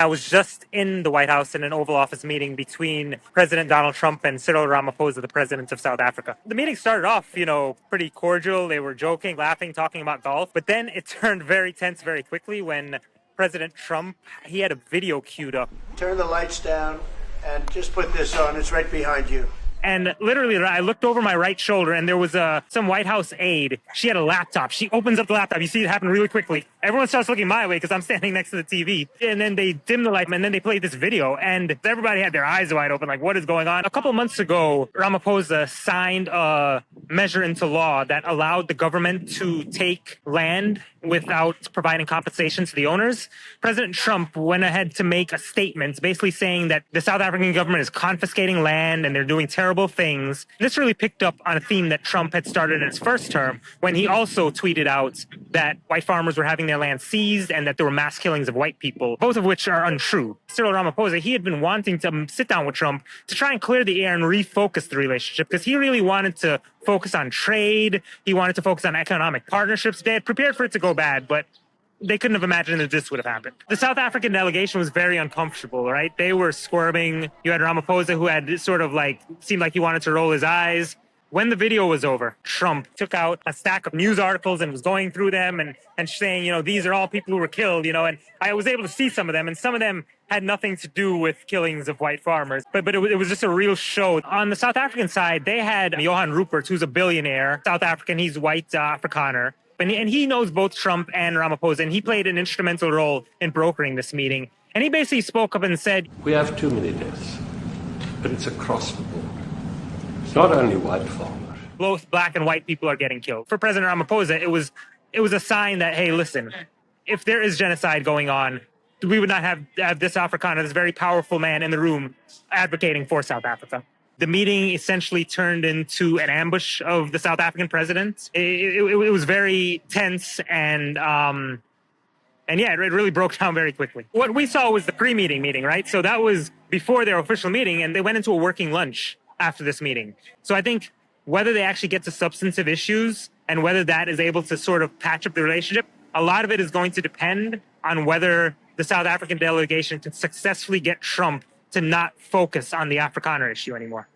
I was just in the White House in an Oval Office meeting between President Donald Trump and Cyril Ramaphosa, the president of South Africa. The meeting started off, pretty cordial. They were joking, laughing, talking about golf. But then it turned very tense very quickly when President Trump, he had a video queued up. Turn the lights down and just put this on. It's right behind you. And literally, I looked over my right shoulder, and there was some White House aide. She had a laptop. She opens up the laptop. You see it happen really quickly. Everyone starts looking my way because I'm standing next to the TV. And then they dim the light, and then they played this video. And everybody had their eyes wide open, like, what is going on? A couple of months ago, Ramaphosa signed a measure into law that allowed the government to take land without providing compensation to the owners. President Trump went ahead to make a statement basically saying that the South African government is confiscating land and they're doing terrible things. This really picked up on a theme that Trump had started in his first term when he also tweeted out that white farmers were having their land seized and that there were mass killings of white people, both of which are untrue. Cyril Ramaphosa, he had been wanting to sit down with Trump to try and clear the air and refocus the relationship because he really wanted to focus on trade. He wanted to focus on economic partnerships. They had prepared for it to go bad, but they couldn't have imagined that this would have happened. The South African delegation was very uncomfortable, right? They were squirming. You had Ramaphosa who had sort of seemed like he wanted to roll his eyes. When the video was over, Trump took out a stack of news articles and was going through them and saying, these are all people who were killed, and I was able to see some of them, and some of them had nothing to do with killings of white farmers. But it was just a real show. On the South African side, they had Johan Rouperts, who's a billionaire, South African, he's white, Afrikaner. And he knows both Trump and Ramaphosa, and he played an instrumental role in brokering this meeting. And he basically spoke up and said, "We have too many deaths, but it's across the board. It's not only white farmers. Both black and white people are getting killed." For President Ramaphosa, it was a sign that, hey, listen, if there is genocide going on, we would not have this Afrikaner, this very powerful man in the room advocating for South Africa. The meeting essentially turned into an ambush of the South African president. It was very tense and yeah, it really broke down very quickly. What we saw was the pre-meeting meeting, right? So that was before their official meeting, and they went into a working lunch after this meeting. So I think whether they actually get to substantive issues and whether that is able to sort of patch up the relationship, a lot of it is going to depend on whether the South African delegation can successfully get Trump to not focus on the Afrikaner issue anymore.